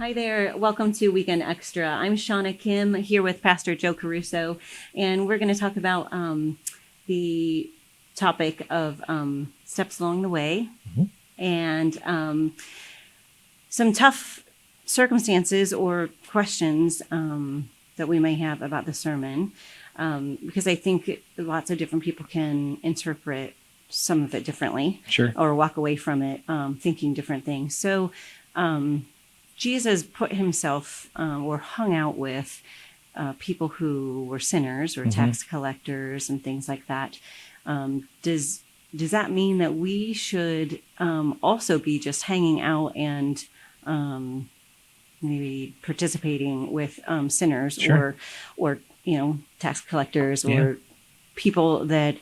Hi there. Welcome to Weekend Extra. I'm Shana Kim here with Pastor Joe Caruso, and we're going to talk about the topic of steps along the way and some tough circumstances or questions that we may have about the sermon, because I think lots of different people can interpret some of it differently, Sure. or walk away from it thinking different things. So Jesus put himself or hung out with people who were sinners or tax collectors and things like that. Does that mean that we should also be just hanging out and maybe participating with sinners Sure. or tax collectors Yeah. or people that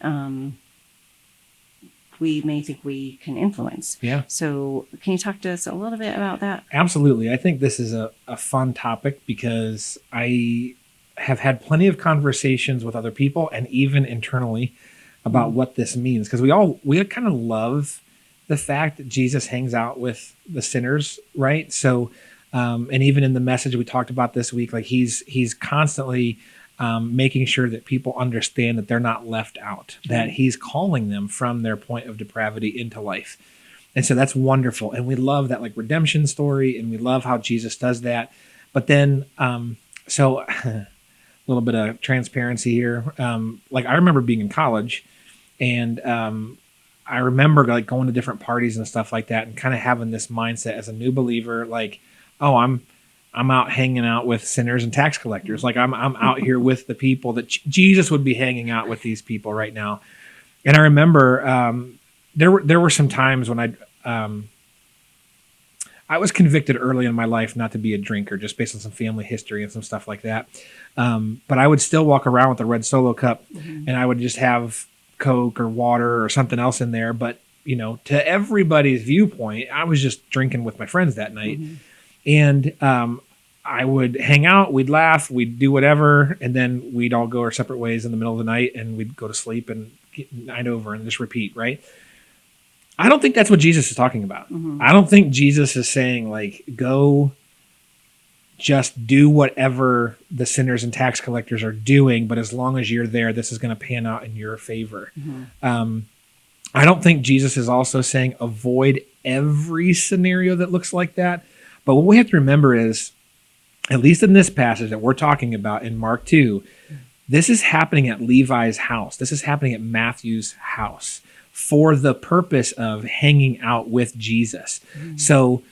we may think we can influence? Yeah. So can you talk to us a little bit about that? Absolutely. I think this is a fun topic because I have had plenty of conversations with other people and even internally about what this means. Because we kind of love the fact that Jesus hangs out with the sinners, right? So, and even in the message we talked about this week, like he's constantly making sure that people understand that they're not left out, that he's calling them from their point of depravity into life. And so that's wonderful. And we love that like redemption story, and we love how Jesus does that. But then, so a little bit of transparency here. Like I remember being in college, and I remember like going to different parties and stuff like that and kind of having this mindset as a new believer, like, oh, I'm out hanging out with sinners and tax collectors. Like I'm out here with the people that Jesus would be hanging out with, these people right now. And I remember there were some times when I was convicted early in my life not to be a drinker, just based on some family history and some stuff like that. But I would still walk around with a red Solo cup, and I would just have Coke or water or something else in there. But to everybody's viewpoint, I was just drinking with my friends that night. And I would hang out, we'd laugh, we'd do whatever, and then we'd all go our separate ways in the middle of the night, and we'd go to sleep and get night over and just repeat, right? I don't think that's what Jesus is talking about. I don't think Jesus is saying, like, go just do whatever the sinners and tax collectors are doing, but as long as you're there, this is going to pan out in your favor. I don't think Jesus is also saying avoid every scenario that looks like that. But what we have to remember is, at least in this passage that we're talking about in Mark 2, this is happening at Levi's house. This is happening at Matthew's house for the purpose of hanging out with Jesus. So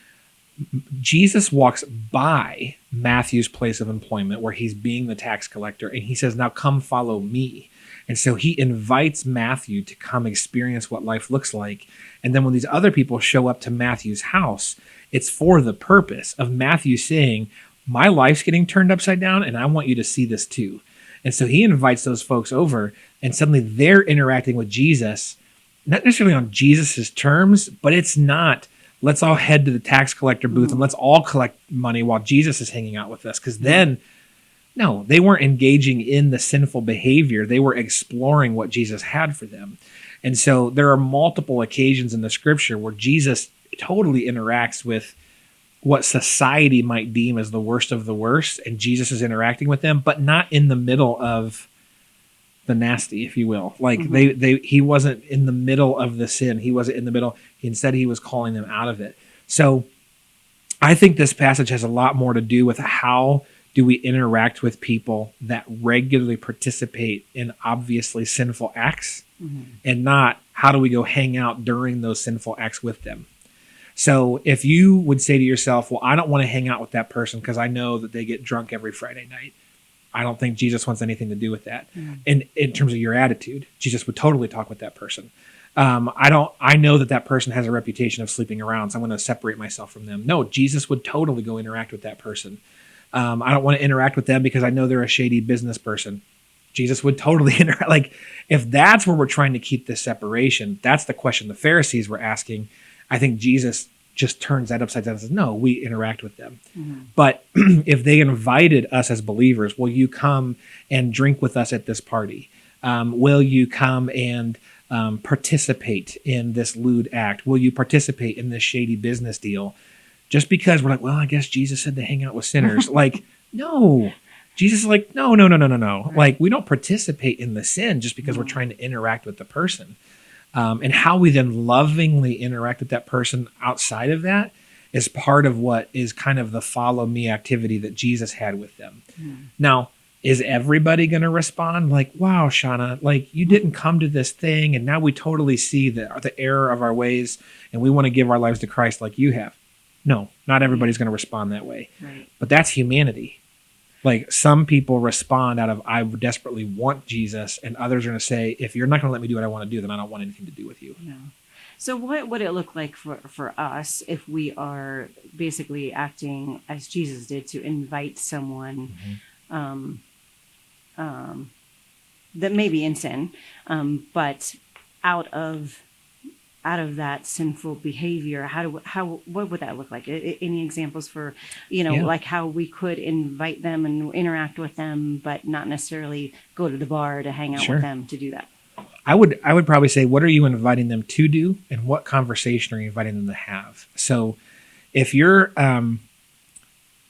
Jesus walks by Matthew's place of employment where he's being the tax collector, and he says, now come follow me. And so he invites Matthew to come experience what life looks like. And then when these other people show up to Matthew's house, it's for the purpose of Matthew saying, my life's getting turned upside down, and I want you to see this too. And so he invites those folks over, and suddenly they're interacting with Jesus, not necessarily on Jesus's terms, but it's not, let's all head to the tax collector booth and let's all collect money while Jesus is hanging out with us. Because then, no, they weren't engaging in the sinful behavior. They were exploring what Jesus had for them. And so there are multiple occasions in the scripture where Jesus totally interacts with what society might deem as the worst of the worst, and Jesus is interacting with them, but not in the middle of the nasty, if you will. Like he wasn't in the middle of the sin. He wasn't in the middle. Instead, he was calling them out of it. So I think this passage has a lot more to do with how do we interact with people that regularly participate in obviously sinful acts, and not how do we go hang out during those sinful acts with them. So if you would say to yourself, well, I don't want to hang out with that person because I know that they get drunk every Friday night, I don't think Jesus wants anything to do with that. And in terms of your attitude, Jesus would totally talk with that person. I know that person has a reputation of sleeping around, so I'm going to separate myself from them. No, Jesus would totally go interact with that person. I don't want to interact with them because I know they're a shady business person. Jesus would totally interact. Like, if that's where we're trying to keep this separation, that's the question the Pharisees were asking. I think Jesus just turns that upside down and says, no, we interact with them. But if they invited us as believers, will you come and drink with us at this party? Will you come and participate in this lewd act? Will you participate in this shady business deal? just because we're like, well, I guess Jesus said to hang out with sinners. Like, no. Jesus is like, no. Right. Like, we don't participate in the sin just because we're trying to interact with the person. And how we then lovingly interact with that person outside of that is part of what is kind of the follow me activity that Jesus had with them. Now, is everybody going to respond like, wow, Shana, like you didn't come to this thing and now we totally see the error of our ways and we want to give our lives to Christ like you have? No, not everybody's going to respond that way. Right. But that's humanity. Like some people respond out of, I desperately want Jesus, and others are going to say, if you're not going to let me do what I want to do, then I don't want anything to do with you. Yeah. So what would it look like for us if we are basically acting as Jesus did to invite someone that may be in sin, but out of that sinful behavior? What would that look like? Any examples for, like how we could invite them and interact with them, but not necessarily go to the bar to hang out with them to do that? I would probably say, what are you inviting them to do, and what conversation are you inviting them to have? So, if you're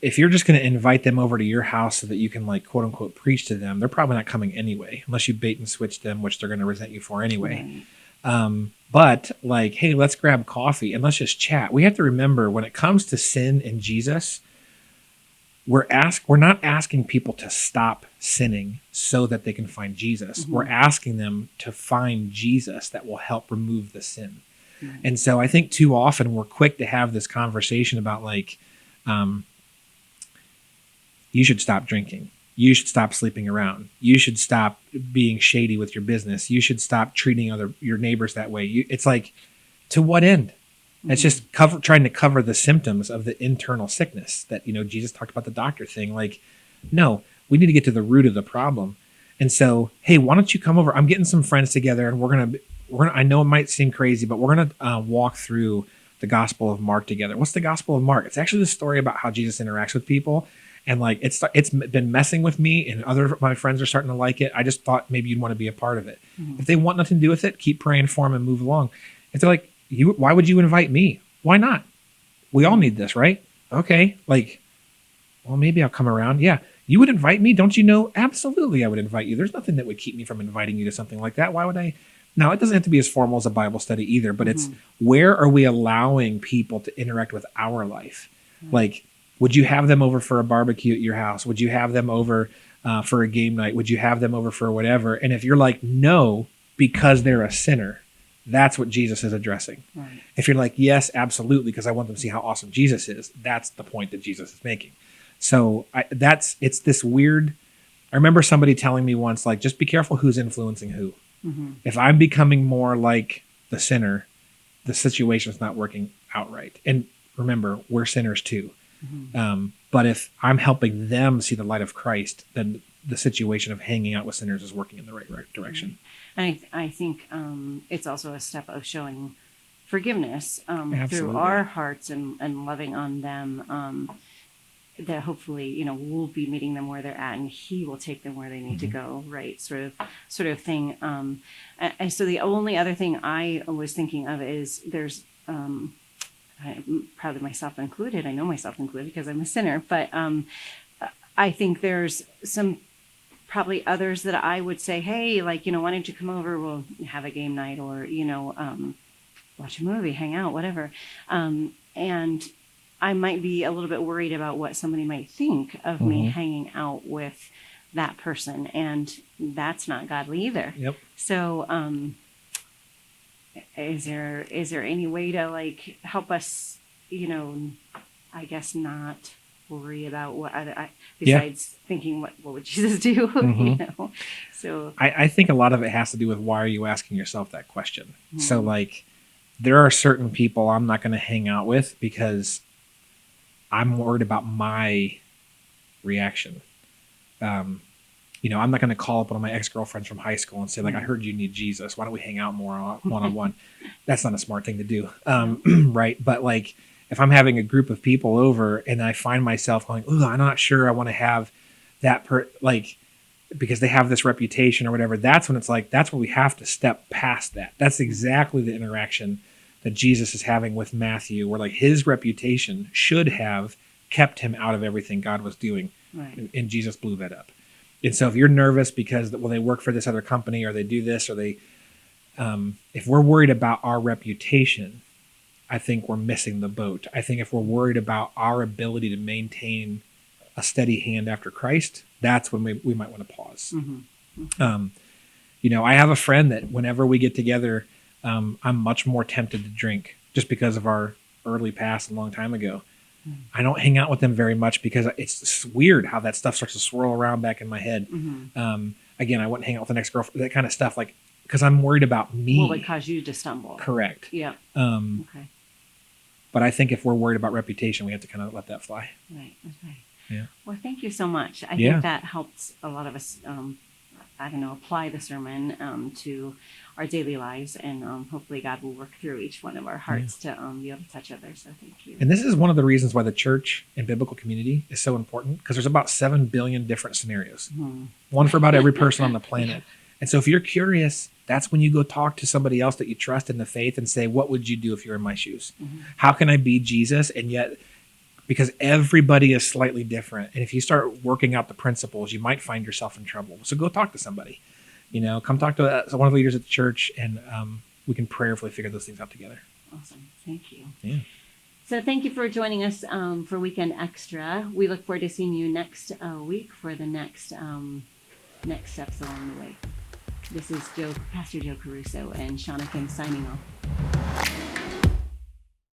just going to invite them over to your house so that you can like quote unquote preach to them, they're probably not coming anyway, unless you bait and switch them, which they're going to resent you for anyway. Right. But like, hey, let's grab coffee and let's just chat. We have to remember when it comes to sin and Jesus, we're not asking people to stop sinning so that they can find Jesus. We're asking them to find Jesus that will help remove the sin. And so I think too often we're quick to have this conversation about like, you should stop drinking. You should stop sleeping around. You should stop being shady with your business. You should stop treating your neighbors that way. It's like, to what end? It's just trying to cover the symptoms of the internal sickness that, Jesus talked about the doctor thing. Like, no, we need to get to the root of the problem. And so, hey, why don't you come over? I'm getting some friends together and we're going to, I know it might seem crazy, but we're going to walk through the Gospel of Mark together. What's the Gospel of Mark? It's actually the story about how Jesus interacts with people. And like, it's been messing with me, and other of my friends are starting to like it. I just thought maybe you'd want to be a part of it. If they want nothing to do with it, keep praying for them and move along. If they're like, why would you invite me? Why not? We all need this, right? Okay. Like, well, maybe I'll come around. Yeah. You would invite me? Don't you know? Absolutely. I would invite you. There's nothing that would keep me from inviting you to something like that. Why would I? Now, it doesn't have to be as formal as a Bible study either, but it's where are we allowing people to interact with our life? Like, would you have them over for a barbecue at your house? Would you have them over for a game night? Would you have them over for whatever? And if you're like, no, because they're a sinner, that's what Jesus is addressing. Right. If you're like, yes, absolutely, because I want them to see how awesome Jesus is, that's the point that Jesus is making. So it's this weird. I remember somebody telling me once, like, just be careful who's influencing who. If I'm becoming more like the sinner, the situation's not working out right. And remember, we're sinners too. But if I'm helping them see the light of Christ, then the situation of hanging out with sinners is working in the right direction. And I think it's also a step of showing forgiveness through Absolutely. our hearts and loving on them, that hopefully, we'll be meeting them where they're at and he will take them where they need to go, right? Sort of thing. And so the only other thing I was thinking of is there's, probably myself included. I know myself included because I'm a sinner, but I think there's some probably others that I would say, hey, like, why don't you come over? We'll have a game night or, watch a movie, hang out, whatever. And I might be a little bit worried about what somebody might think of me hanging out with that person. And that's not godly either. Yep. So, is there any way to like help us, I guess not worry about what other besides thinking what would Jesus do? So I think a lot of it has to do with why are you asking yourself that question? So like there are certain people I'm not going to hang out with because I'm worried about my reaction. I'm not going to call up one of my ex-girlfriends from high school and say, like, I heard you need Jesus. Why don't we hang out more one-on-one? That's not a smart thing to do. Right. But like, if I'm having a group of people over and I find myself going, oh, I'm not sure I want to have that because they have this reputation or whatever, that's when it's like, that's when we have to step past that. That's exactly the interaction that Jesus is having with Matthew, where like his reputation should have kept him out of everything God was doing. Right. And Jesus blew that up. And so if you're nervous because, well, they work for this other company or they do this or they, if we're worried about our reputation, I think we're missing the boat. I think if we're worried about our ability to maintain a steady hand after Christ, that's when we might want to pause. I have a friend that whenever we get together, I'm much more tempted to drink just because of our early past a long time ago. I don't hang out with them very much because it's weird how that stuff starts to swirl around back in my head. Again, I wouldn't hang out with the next girlfriend, that kind of stuff, like, because I'm worried about me. Will it cause you to stumble? Correct. Yeah. Okay. But I think if we're worried about reputation, we have to kind of let that fly. Right. Okay. Yeah. Well, thank you so much. I think that helps a lot of us, apply the sermon to our daily lives, and hopefully God will work through each one of our hearts to be able to touch others. So thank you. And this is one of the reasons why the church and biblical community is so important, because there's about 7 billion different scenarios, one for about every person on the planet. And so if you're curious, that's when you go talk to somebody else that you trust in the faith and say, what would you do if you were in my shoes? How can I be Jesus? And yet, because everybody is slightly different. And if you start working out the principles, you might find yourself in trouble. So go talk to somebody. Come talk to one of the leaders at the church, and we can prayerfully figure those things out together. Awesome. Thank you. Yeah. So thank you for joining us for Weekend Extra. We look forward to seeing you next week for the next steps along the way. This is Pastor Joe Caruso and Shana Kim signing off.